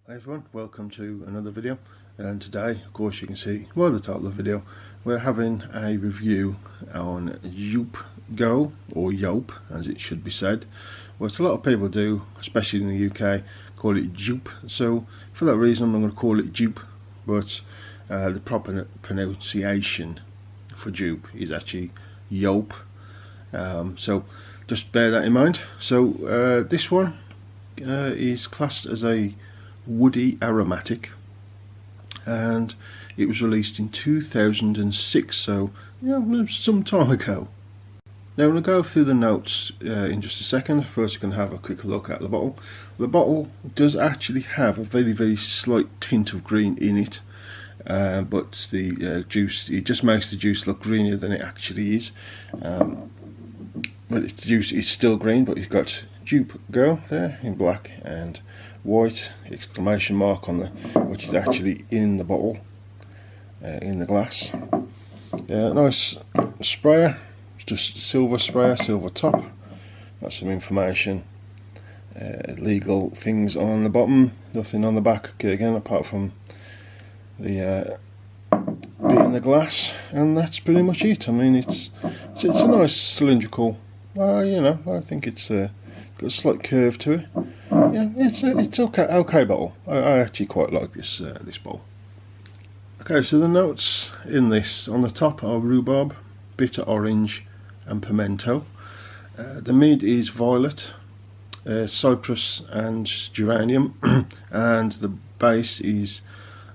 Hi everyone, welcome to another video, and today, of course, you can see by the title of the video, we're having a review on Joop Go, or Joop as it should be said. What a lot of people do, especially in the UK, call it Joop, so for that reason I'm going to call it Joop, but the proper pronunciation for Joop is actually Joop, so just bear that in mind. So this one is classed as a woody aromatic, and it was released in 2006, so some time ago. Now I'm going to go through the notes in just a second. First you can have a quick look at the bottle. The bottle does actually have a very slight tint of green in it, but the juice, it just makes the juice look greenier than it actually is. But the juice is still green, but you've got Joop Go there in black and white exclamation mark on the, which is actually in the bottle, in the glass. Nice sprayer, just silver sprayer, silver top. That's some information, legal things on the bottom, nothing on the back again apart from the bit in the glass, and that's pretty much it. I mean, it's a nice cylindrical. I think it's got a slight curve to it. Yeah, it's okay bottle. I actually quite like this this bottle. Okay, so the notes in this on the top are rhubarb, bitter orange, and pimento. The mid is violet, cypress, and geranium, and the base is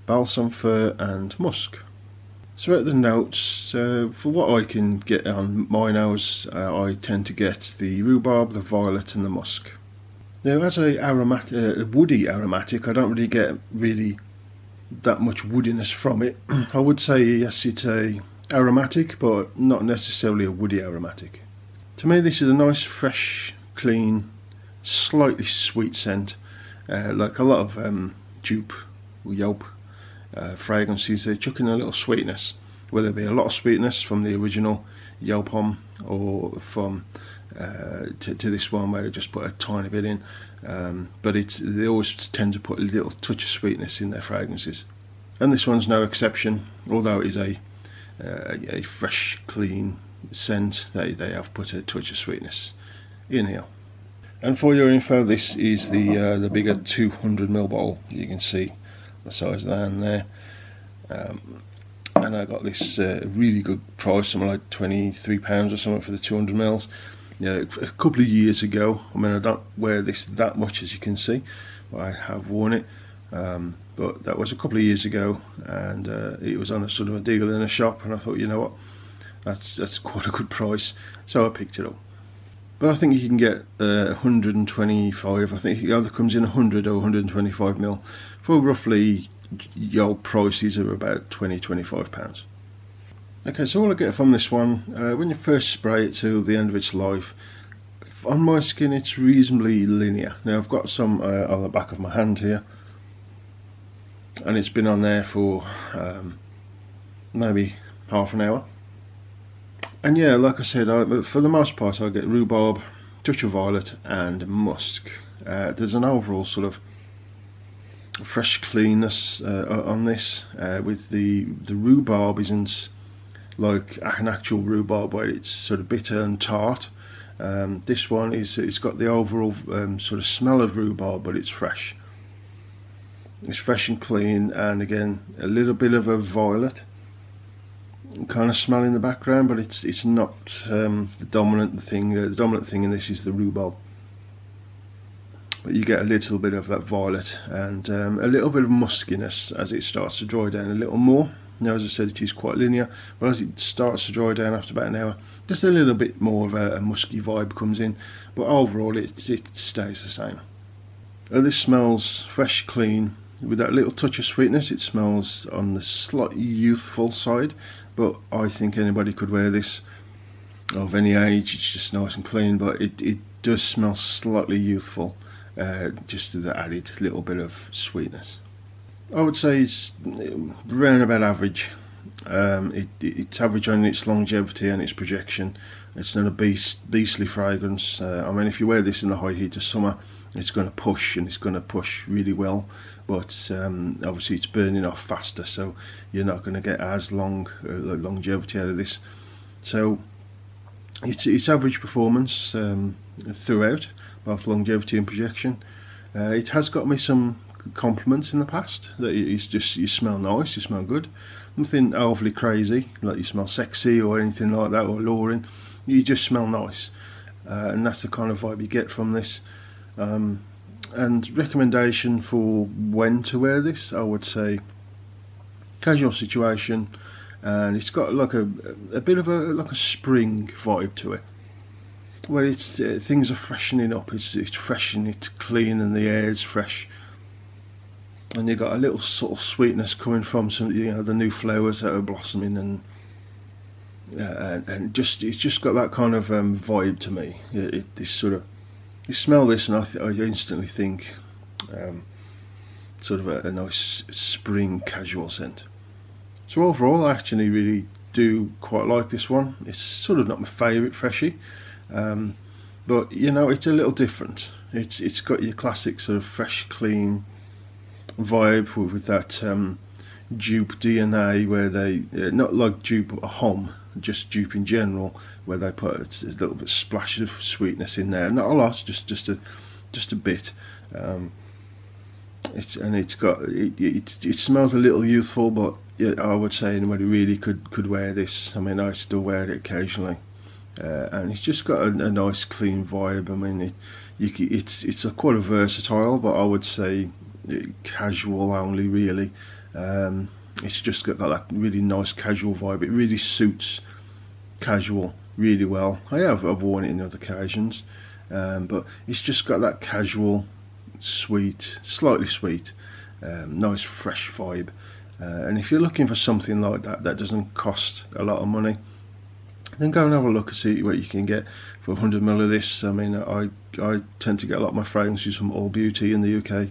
balsam fir and musk. So at the notes, for what I can get on my nose, I tend to get the rhubarb, the violet, and the musk. Now, as a woody aromatic, I don't really get that much woodiness from it. I would say yes, it's a aromatic, but not necessarily a woody aromatic. To me, this is a nice, fresh, clean, slightly sweet scent, like a lot of Joop or Joop fragrances. They chuck in a little sweetness, whether it be a lot of sweetness from the original Joop or from to this one where they just put a tiny bit in, but they always tend to put a little touch of sweetness in their fragrances, and this one's no exception. Although it is a fresh, clean scent, they have put a touch of sweetness in here. And for your info, this is the bigger 200ml bottle. You can see the size of that in there, and I got this really good price, something like £23 or something for the 200ml. A couple of years ago. I mean, I don't wear this that much, as you can see, but I have worn it, but that was a couple of years ago, and it was on a sort of a deal in a shop, and I thought, you know what, that's quite a good price, so I picked it up. But I think you can get 125, I think it either comes in 100 or 125ml for roughly your prices of about £20–25. Okay, so all I get from this one, when you first spray it till the end of its life, on my skin it's reasonably linear. Now I've got some on the back of my hand here, and it's been on there for maybe half an hour. And yeah, like I said, for the most part I get rhubarb, touch of violet, and musk. There's an overall sort of fresh cleanness on this, with the rhubarb isn't like an actual rhubarb where it's sort of bitter and tart. This one it's got the overall sort of smell of rhubarb, but it's fresh. It's fresh and clean, and again a little bit of a violet kind of smell in the background, but it's not the dominant thing. The dominant thing in this is the rhubarb, but you get a little bit of that violet and a little bit of muskiness as it starts to dry down a little more. Now, as I said, it is quite linear, but as it starts to dry down after about an hour, just a little bit more of a musky vibe comes in, but overall it stays the same. This smells fresh, clean, with that little touch of sweetness. It smells on the slightly youthful side, but I think anybody could wear this of any age. It's just nice and clean, but it does smell slightly youthful, just to the added little bit of sweetness. I would say it's around about average. It's average on its longevity and its projection. It's not a beastly fragrance. I mean, if you wear this in the high heat of summer, it's going to push, and it's going to push really well, but obviously it's burning off faster, so you're not going to get as long longevity out of this. So it's average performance throughout, both longevity and projection. It has got me some compliments in the past, that it's just, you smell nice, you smell good, nothing overly crazy like you smell sexy or anything like that, or alluring. You just smell nice, and that's the kind of vibe you get from this. And recommendation for when to wear this, I would say casual situation, and it's got like a bit of a spring vibe to it, where it's things are freshening up. It's fresh and it's clean, and the air is fresh, and you've got a little sort of sweetness coming from some, the new flowers that are blossoming, and just, it's just got that kind of vibe to me. This sort of, you smell this and I instantly think sort of a nice spring casual scent. So overall, I actually really do quite like this one. It's sort of not my favourite freshie, but it's a little different. It's got your classic sort of fresh, clean vibe with that Joop DNA, where they not like Joop Home, just Joop in general, where they put a little bit splash of sweetness in there, not a lot, just a bit. It smells a little youthful, but I would say anybody really could wear this. I mean, I still wear it occasionally, and it's just got a nice clean vibe. I mean, it's quite a versatile, but I would say casual only, really. It's just got that really nice casual vibe. It really suits casual really well. I've worn it in other occasions, but it's just got that casual, sweet, slightly sweet, nice fresh vibe. And if you're looking for something like that doesn't cost a lot of money, then go and have a look and see what you can get for 100ml of this. I mean, I tend to get a lot of my fragrances from All Beauty in the UK,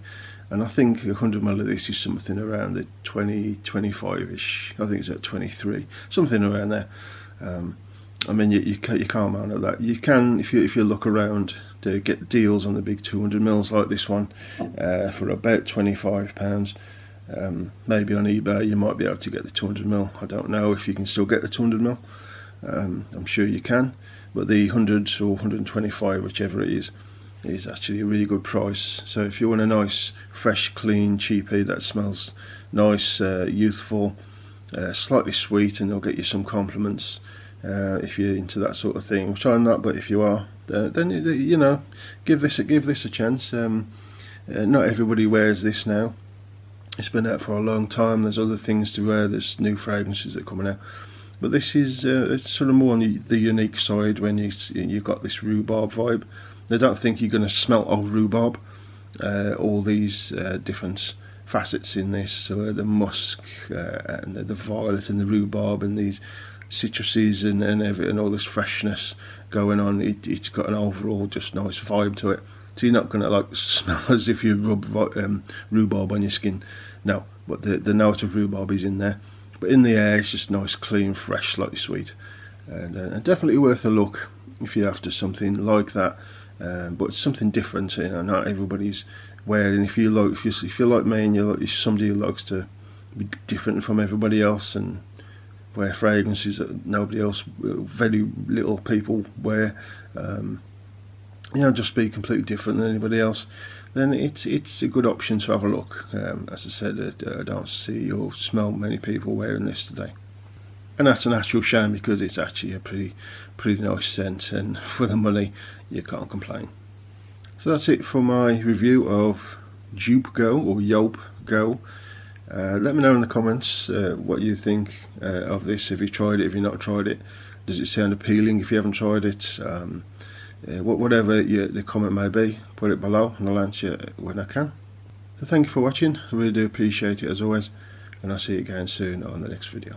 and I think 100ml of this is something around the 25-ish. I think it's at 23, something around there. I mean, you can't mount at that. You can, if you look around, to get deals on the big 200mls like this one for about £25. Maybe on eBay you might be able to get the 200ml. I don't know if you can still get the 200ml. I'm sure you can, but the 100 or 125, whichever it is actually a really good price. So if you want a nice, fresh, clean, cheapie that smells nice, youthful, slightly sweet, and they'll get you some compliments. If you're into that sort of thing, which I'm not, but if you are, then give this a chance. Not everybody wears this now. It's been out for a long time. There's other things to wear. There's new fragrances that are coming out, but this is it's sort of more on the unique side, when you've got this rhubarb vibe. I don't think you're going to smell of rhubarb. All these different facets in this, so the musk and the violet and the rhubarb and these citruses and all this freshness going on. It's got an overall just nice vibe to it. So you're not going to like smell as if you rub rhubarb on your skin. No, but the note of rhubarb is in there. But in the air, it's just nice, clean, fresh, slightly sweet, and definitely worth a look if you're after something like that. But something different. Not everybody's wearing. If you're like me, and you're somebody who likes to be different from everybody else and wear fragrances that nobody else, very little people wear, just be completely different than anybody else, then it's a good option to have a look. As I said, I don't see or smell many people wearing this today, and that's an actual shame, because it's actually a pretty nice scent, and for the money you can't complain. So that's it for my review of Joop Go, or Joop Go. Let me know in the comments what you think of this. Have you tried it? Have you not tried it? Does it sound appealing if you haven't tried it? Whatever the comment may be, put it below and I'll answer when I can. So thank you for watching. I really do appreciate it as always, and I'll see you again soon on the next video.